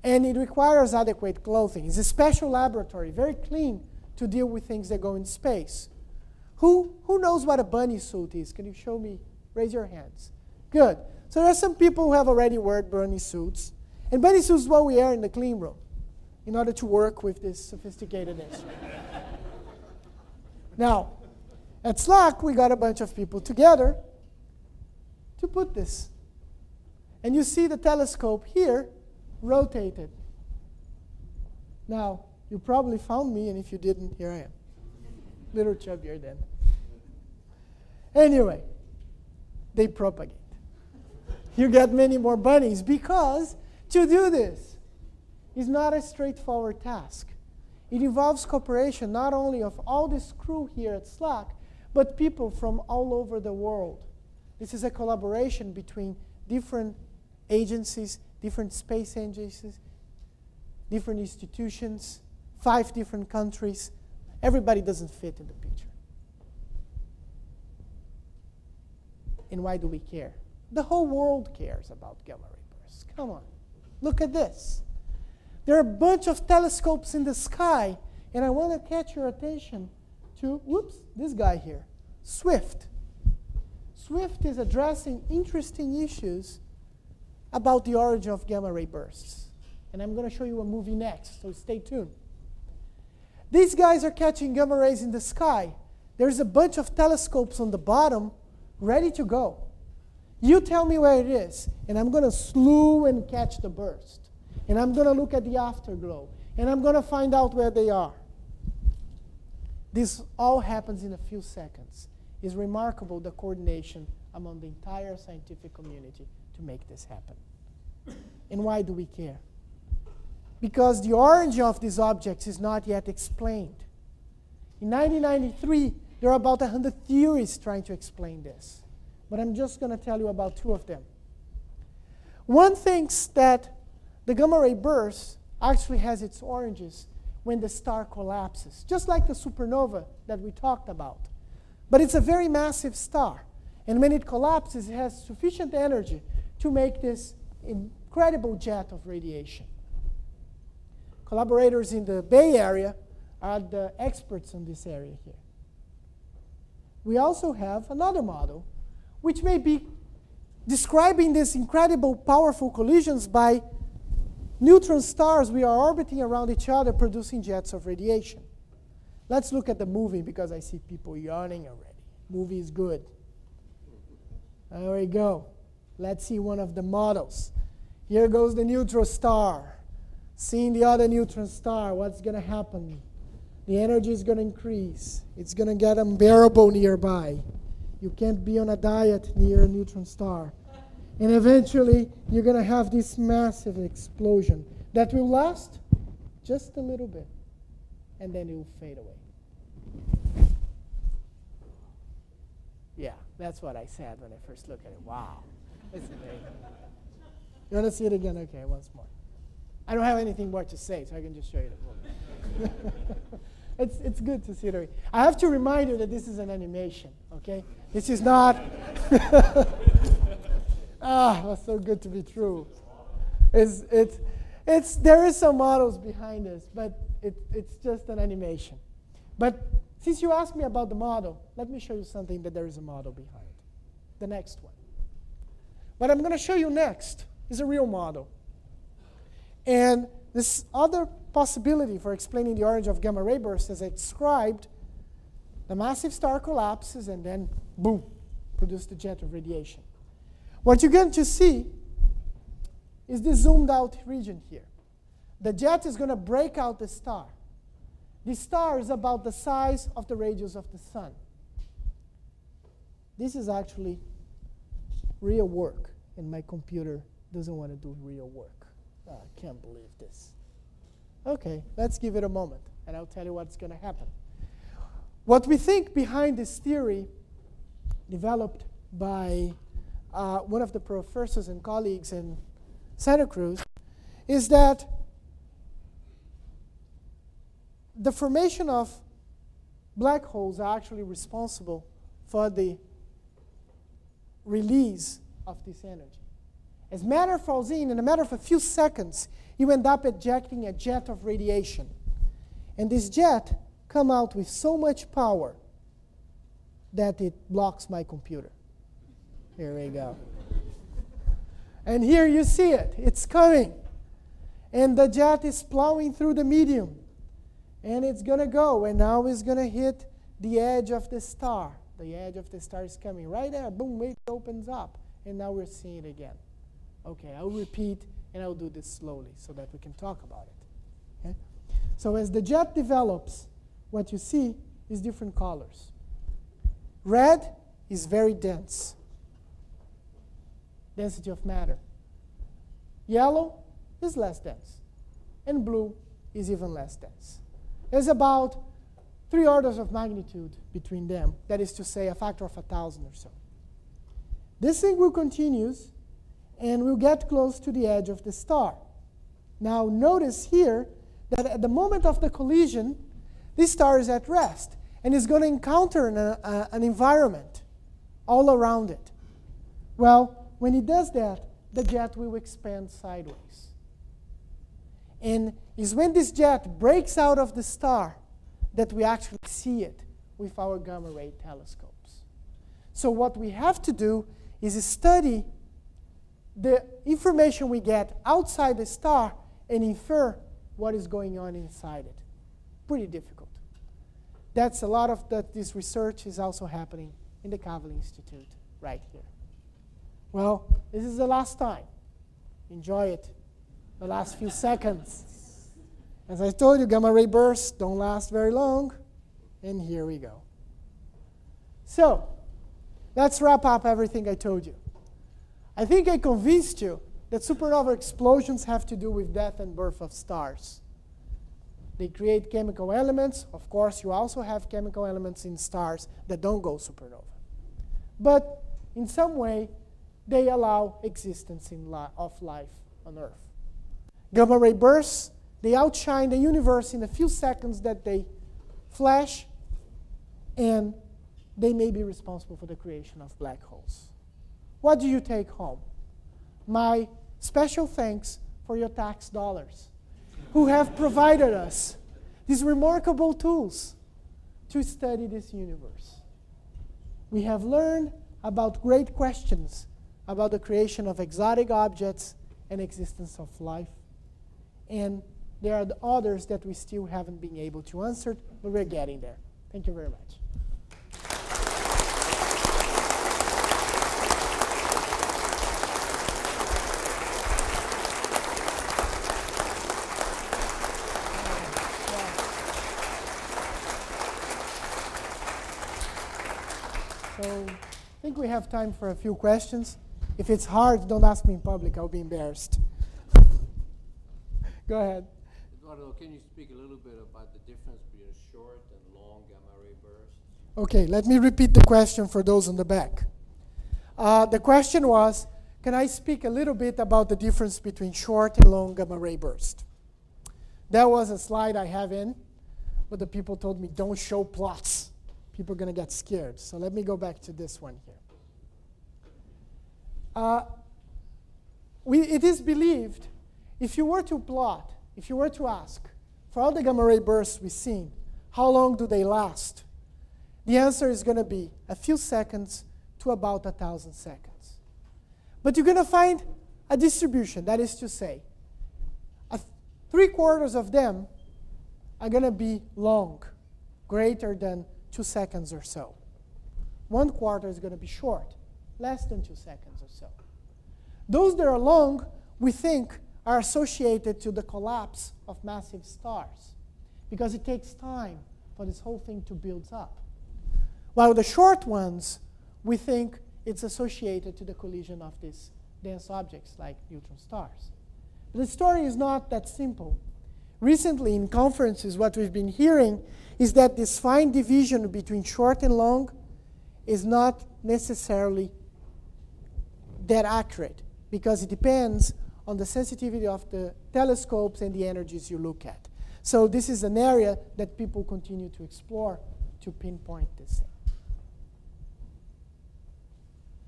[SPEAKER 2] And it requires adequate clothing. It's a special laboratory, very clean to deal with things that go in space. Who knows what a bunny suit is? Can you show me? Raise your hands. Good. So there are some people who have already worn bunny suits. And bunny suits is what we wear in the clean room in order to work with this sophisticated instrument. Now, at SLAC, we got a bunch of people together to put this. And you see the telescope here rotated. Now, you probably found me, and if you didn't, here I am. Little chubbier then. Anyway, they propagate. You get many more bunnies because to do this is not a straightforward task. It involves cooperation not only of all this crew here at SLAC, but people from all over the world. This is a collaboration between different agencies, different space agencies, different institutions, 5 different countries. Everybody doesn't fit in the picture. And why do we care? The whole world cares about gamma ray bursts. Come on, look at this. There are a bunch of telescopes in the sky, and I want to catch your attention to, whoops, this guy here, SWIFT. SWIFT is addressing interesting issues about the origin of gamma ray bursts. And I'm going to show you a movie next, so stay tuned. These guys are catching gamma rays in the sky. There's a bunch of telescopes on the bottom ready to go. You tell me where it is, and I'm going to slew and catch the burst. And I'm going to look at the afterglow, and I'm going to find out where they are. This all happens in a few seconds. It's remarkable, the coordination among the entire scientific community to make this happen. And why do we care? Because the origin of these objects is not yet explained. In 1993, there are about 100 theories trying to explain this. But I'm just going to tell you about 2 of them. One thinks that the gamma ray burst actually has its origins when the star collapses, just like the supernova that we talked about. But it's a very massive star. And when it collapses, it has sufficient energy to make this incredible jet of radiation. Collaborators in the Bay Area are the experts in this area here. We also have another model, which may be describing these incredible, powerful collisions by neutron stars we are orbiting around each other, producing jets of radiation. Let's look at the movie, because I see people yawning already. Movie is good. There we go. Let's see one of the models. Here goes the neutron star. Seeing the other neutron star, what's going to happen? The energy is going to increase. It's going to get unbearable nearby. You can't be on a diet near a neutron star. And eventually, you're going to have this massive explosion that will last just a little bit, and then it will fade away. Yeah, that's what I said when I first looked at it. Wow. It's amazing. You want to see it again? Okay, once more. I don't have anything more to say, so I can just show you the movie. It's good to see it. I have to remind you that this is an animation, okay? This is not... that's so good to be true. There is some models behind this, but it's just an animation. But since you asked me about the model, let me show you something that there is a model behind. The next one. What I'm going to show you next is a real model. And this other possibility for explaining the origin of gamma ray bursts, as I described, the massive star collapses and then, boom, produce the jet of radiation. What you're going to see is the zoomed out region here. The jet is going to break out the star. The star is about the size of the radius of the sun. This is actually real work in my computer doesn't want to do real work. I can't believe this. Okay, let's give it a moment, and I'll tell you what's going to happen. What we think behind this theory, developed by one of the professors and colleagues in Santa Cruz, is that the formation of black holes are actually responsible for the release of this energy. As matter falls in a matter of a few seconds, you end up ejecting a jet of radiation. And this jet comes out with so much power that it blocks my computer. Here we go. And here you see it. It's coming. And the jet is plowing through the medium. And it's going to go. And now it's going to hit the edge of the star. The edge of the star is coming right there. Boom, it opens up. And now we're seeing it again. Okay, I'll repeat, and I'll do this slowly so that we can talk about it. Okay? So as the jet develops, what you see is different colors. Red is very dense. Density of matter. Yellow is less dense. And blue is even less dense. There's about 3 orders of magnitude between them. That is to say, a factor of 1,000 or so. This thing will continue, and we'll get close to the edge of the star. Now, notice here that at the moment of the collision, this star is at rest, and is going to encounter an environment all around it. Well, when it does that, the jet will expand sideways. And it's when this jet breaks out of the star that we actually see it with our gamma ray telescopes. So what we have to do is study the information we get outside the star and infer what is going on inside it. Pretty difficult. That's a lot of this research is also happening in the Kavli Institute right here. Well, this is the last time. Enjoy it, the last few seconds. As I told you, gamma ray bursts don't last very long. And here we go. So let's wrap up everything I told you. I think I convinced you that supernova explosions have to do with death and birth of stars. They create chemical elements. Of course, you also have chemical elements in stars that don't go supernova. But in some way, they allow existence of life on Earth. Gamma ray bursts, they outshine the universe in a few seconds that they flash, and they may be responsible for the creation of black holes. What do you take home? My special thanks for your tax dollars, who have provided us these remarkable tools to study this universe. We have learned about great questions about the creation of exotic objects and existence of life. And there are the others that we still haven't been able to answer, but we're getting there. Thank you very much. So I think we have time for a few questions. If it's hard, don't ask me in public. I'll be embarrassed. Go ahead.
[SPEAKER 3] Eduardo, can you speak a little bit about the difference between short and long gamma ray bursts?
[SPEAKER 2] OK, let me repeat the question for those in the back. The question was, can I speak a little bit about the difference between short and long gamma ray burst? That was a slide I have in, but the people told me, don't show plots. People are going to get scared. So let me go back to this one here. It is believed, if you were to plot, if you were to ask, for all the gamma ray bursts we've seen, how long do they last? The answer is going to be a few seconds to about 1,000 seconds. But you're going to find a distribution. That is to say, 3/4 of them are going to be long, greater than 2 seconds or so. 1/4 is going to be short, less than 2 seconds or so. Those that are long, we think, are associated to the collapse of massive stars, because it takes time for this whole thing to build up. While the short ones, we think it's associated to the collision of these dense objects like neutron stars. But the story is not that simple. Recently, in conferences, what we've been hearing is that this fine division between short and long is not necessarily that accurate, because it depends on the sensitivity of the telescopes and the energies you look at. So this is an area that people continue to explore to pinpoint this thing.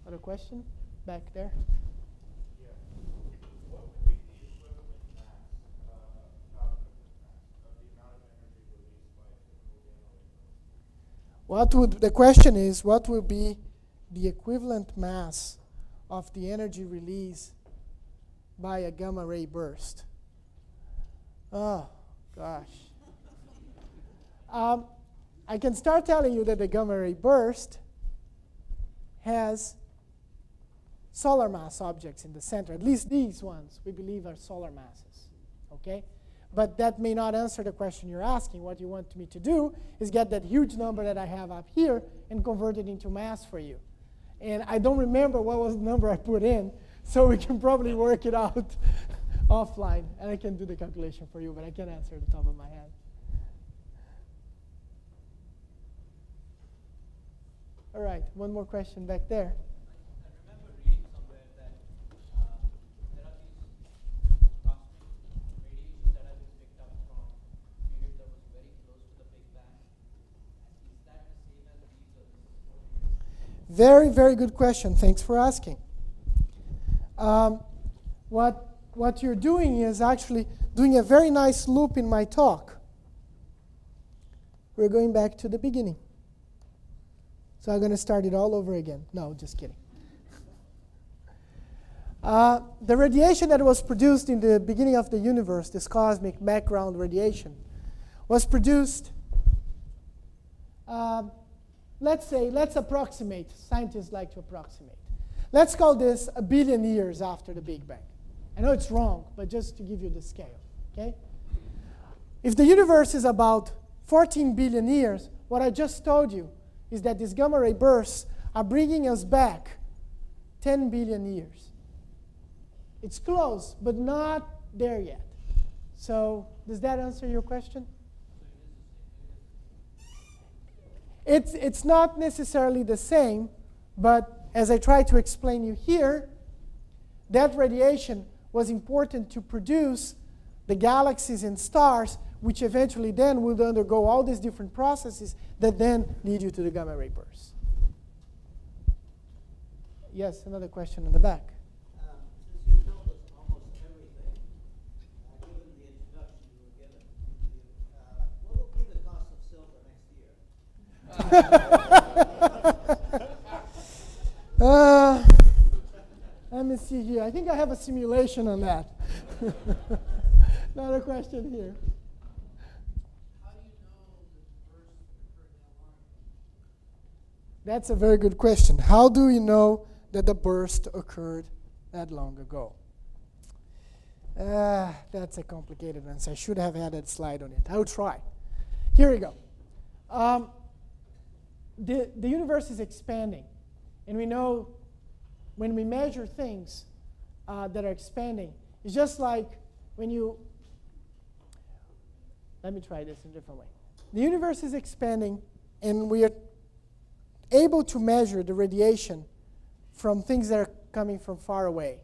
[SPEAKER 2] Other question? Back there?
[SPEAKER 4] Yeah. What would be the equivalent mass, of the amount of energy released by a typical gamma ray burst?
[SPEAKER 2] The question is, what will be the equivalent mass of the energy released by a gamma ray burst? Oh, gosh. I can start telling you that the gamma ray burst has solar mass objects in the center. At least these ones we believe are solar masses. Okay? But that may not answer the question you're asking. What you want me to do is get that huge number that I have up here and convert it into mass for you. And I don't remember what was the number I put in, so we can probably work it out offline. And I can do the calculation for you, but I can't answer at the top of my head. All right, one more question back there.
[SPEAKER 5] I remember reading somewhere that there are these cosmic radiations that have been picked up from a period that was very close to the Big Bang. Is that the same as these or this?
[SPEAKER 2] Very, very good question. Thanks for asking. What you're doing is actually doing a very nice loop in my talk. We're going back to the beginning. So I'm going to start it all over again. No, just kidding. The radiation that was produced in the beginning of the universe, this cosmic background radiation, was produced, let's approximate. Scientists like to approximate. Let's call this 1 billion years after the Big Bang. I know it's wrong, but just to give you the scale. Okay? If the universe is about 14 billion years, what I just told you is that these gamma ray bursts are bringing us back 10 billion years. It's close, but not there yet. So does that answer your question? It's not necessarily the same, but as I try to explain you here, that radiation was important to produce the galaxies and stars, which eventually then will undergo all these different processes that then lead you to the gamma ray burst. Yes, another question in the back.
[SPEAKER 5] Since you told us almost everything, given the introduction you were given, what will be the cost of silver next year?
[SPEAKER 2] Let me see here. I think I have a simulation on that. Another question here.
[SPEAKER 5] How do you know that the burst occurred that long ago?
[SPEAKER 2] That's a very good question. How do you know that the burst occurred that long ago? That's a complicated answer. I should have had a slide on it. I'll try. Here we go. The universe is expanding. And we know when we measure things that are expanding, it's just like when you... Let me try this in a different way. The universe is expanding, and we are able to measure the radiation from things that are coming from far away.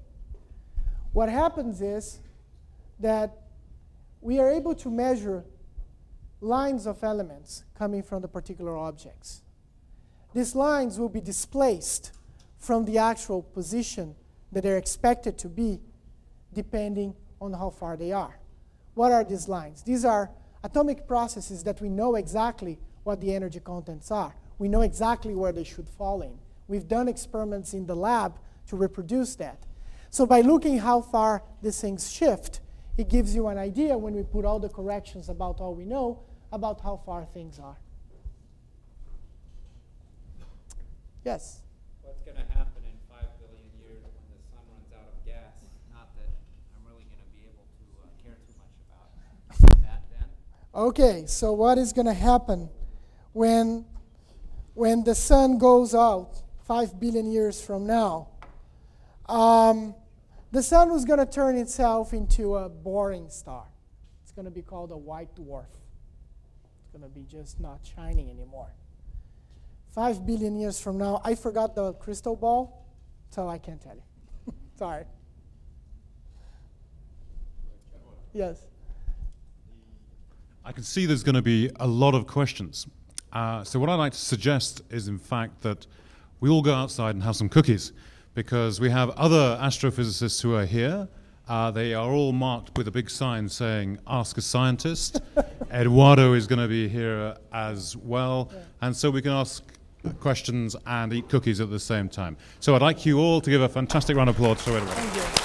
[SPEAKER 2] What happens is that we are able to measure lines of elements coming from the particular objects. These lines will be displaced from the actual position that they're expected to be, depending on how far they are. What are these lines? These are atomic processes that we know exactly what the energy contents are. We know exactly where they should fall in. We've done experiments in the lab to reproduce that. So by looking how far these things shift, it gives you an idea when we put all the corrections about all we know about how far things are. Yes?
[SPEAKER 6] What's going to happen in 5 billion years when the sun runs out of gas? Not that I'm really going to be able to care too much about that then.
[SPEAKER 2] Okay, so what is going to happen when the sun goes out 5 billion years from now? the sun was going to turn itself into a boring star. It's going to be called a white dwarf. It's going to be just not shining anymore. 5 billion years from now, I forgot the crystal ball, so I can't tell you. Sorry. Yes?
[SPEAKER 1] I can see there's going to be a lot of questions. So what I'd like to suggest is, in fact, that we all go outside and have some cookies, because we have other astrophysicists who are here. They are all marked with a big sign saying, "Ask a Scientist." Eduardo is going to be here as well. Yeah. And so we can ask questions and eat cookies at the same time. So I'd like you all to give a fantastic round of applause to Eduardo.
[SPEAKER 2] Thank you.